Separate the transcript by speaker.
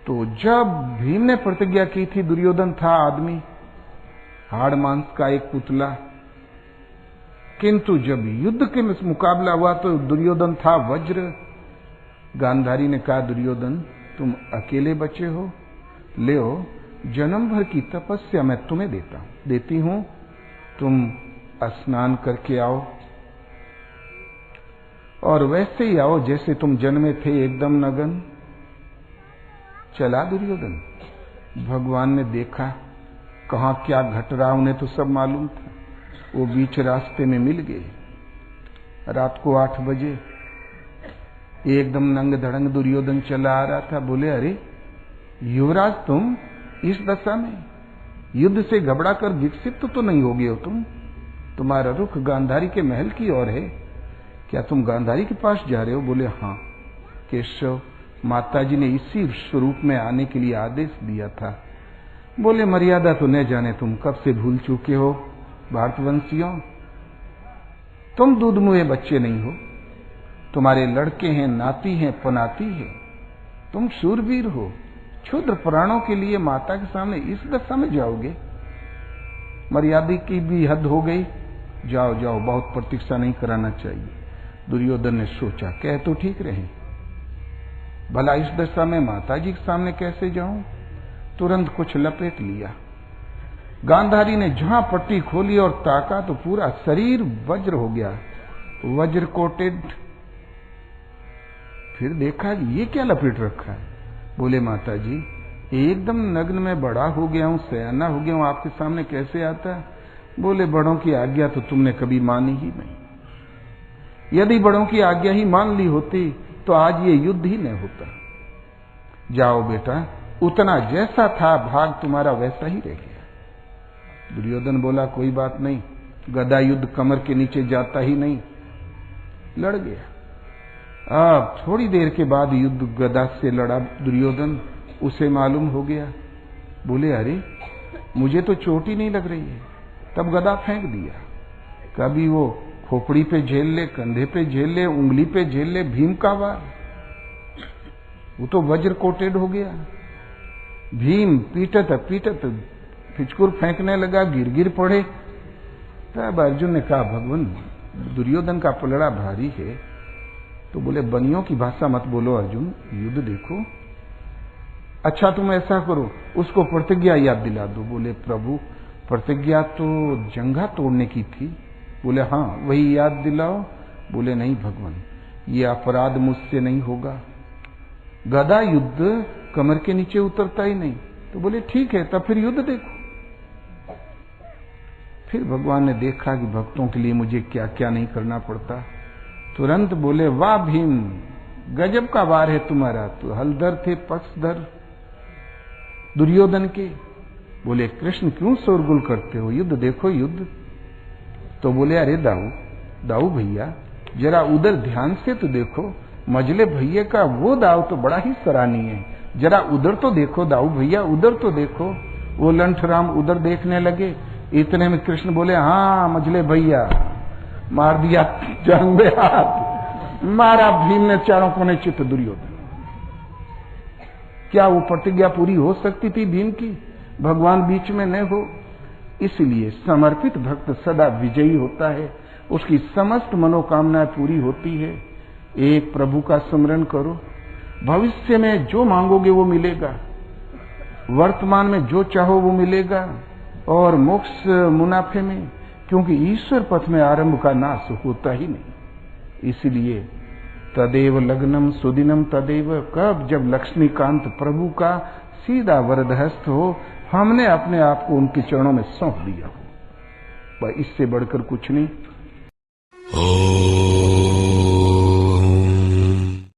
Speaker 1: तो जब भीम ने प्रतिज्ञा की थी, दुर्योधन था आदमी, हाड़ मांस का एक पुतला, किंतु जब युद्ध के मुकाबला हुआ तो दुर्योधन था वज्र। गांधारी ने कहा, दुर्योधन तुम अकेले बचे हो, ले जन्म भर की तपस्या मैं तुम्हें देती हूं, तुम स्नान करके आओ और वैसे ही आओ जैसे तुम जन्मे थे, एकदम नगन। चला दुर्योधन। भगवान ने देखा कहां क्या घट रहा, उन्हें तो सब मालूम था। वो बीच रास्ते में मिल गए। रात को 8 बजे एकदम नंग धड़ंग दुर्योधन चला आ रहा था। बोले, अरे युवराज, तुम इस दशा में युद्ध से घबरा कर विकसित तो नहीं हो गए हो तुम? तुम्हारा रुख गांधारी के महल की ओर है, क्या तुम गांधारी के पास जा रहे हो? बोले, हाँ केशव, माताजी ने इसी स्वरूप में आने के लिए आदेश दिया था। बोले, मर्यादा तो न जाने तुम कब से भूल चुके हो भारतवंशियों, तुम दूध मुहे बच्चे नहीं हो, तुम्हारे लड़के हैं, नाती हैं, पनाती है, तुम शूरवीर हो, क्षुद्र प्राणों के लिए माता के सामने इस दशा में जाओगे? मर्यादा की भी हद हो गई, जाओ जाओ, बहुत प्रतीक्षा नहीं कराना चाहिए। दुर्योधन ने सोचा, कह तो ठीक रहे, भला इस दशा में माताजी के सामने कैसे जाऊं? तुरंत कुछ लपेट लिया। गांधारी ने जहां पट्टी खोली और ताका तो पूरा शरीर वज्र हो गया, वज्र कोटेड। फिर देखा ये क्या लपेट रखा है। बोले, माताजी एकदम नग्न में बड़ा हो गया हूं, सयाना हो गया हूं, आपके सामने कैसे आता है? बोले, बड़ों की आज्ञा तो तुमने कभी मानी ही नहीं। यदि बड़ों की आज्ञा ही मान ली होती तो आज ये युद्ध ही नहीं होता। जाओ बेटा, उतना जैसा था भाग तुम्हारा वैसा ही रह गया। दुर्योधन बोला, कोई बात नहीं, गदा युद्ध कमर के नीचे जाता ही नहीं, लड़ गया। अब थोड़ी देर के बाद युद्ध गदा से लड़ा दुर्योधन, उसे मालूम हो गया। बोले, अरे मुझे तो चोट ही नहीं लग रही है। तब गदा फेंक दिया। कभी वो खोपड़ी पे झेल ले, कंधे पे झेल ले, उंगली पे झेल ले, भीम का वार, वो तो वज्र कोटेड हो गया। भीम पीटत पीटत फिचकुर फेंकने लगा, गिर गिर पड़े। तब अर्जुन ने कहा, भगवान दुर्योधन का पलड़ा भारी है। तो बोले, बनियों की भाषा मत बोलो अर्जुन, युद्ध देखो। अच्छा तुम ऐसा करो, उसको प्रतिज्ञा याद दिला दो। बोले, प्रभु प्रतिज्ञा तो जंघा तोड़ने की थी। बोले, हाँ वही याद दिलाओ। बोले, नहीं भगवान, ये अपराध मुझसे नहीं होगा, गदा युद्ध कमर के नीचे उतरता ही नहीं। तो बोले, ठीक है, तब फिर युद्ध देखो। फिर भगवान ने देखा कि भक्तों के लिए मुझे क्या क्या नहीं करना पड़ता। तुरंत बोले, वाह भीम, गजब का वार है तुम्हारा, तो हलधर थे पक्षधर दुर्योधन के। बोले, कृष्ण क्यों शोरगुल करते हो, युद्ध देखो युद्ध। तो बोले, अरे दाऊ भैया, जरा उधर ध्यान से तो देखो, मजले भैया का वो दाव तो बड़ा ही सराहनीय है, जरा उधर तो देखो दाऊ भैया, उधर तो देखो। वो लंठराम उधर देखने लगे। इतने में कृष्ण बोले, हाँ मजले भैया, मार दिया जांग में हाथ, मारा भीम ने चारों कोने चित्त दुर्योधन। क्या वो प्रतिज्ञा पूरी हो सकती थी भीम की? भगवान बीच में न हो। इसलिए समर्पित भक्त सदा विजयी होता है, उसकी समस्त मनोकामनाएं पूरी होती है। एक प्रभु का स्मरण करो, भविष्य में जो मांगोगे वो मिलेगा, वर्तमान में जो चाहो वो मिलेगा, और मोक्ष मुनाफे में, क्योंकि ईश्वर पथ में आरंभ का नाश होता ही नहीं। इसलिए तदेव लग्नम सुदिनम तदेव, कब जब लक्ष्मीकांत प्रभु का सीधा वरदहस्त हो, हमने अपने आप को उनके चरणों में सौंप दिया हो, इससे बढ़कर कुछ नहीं।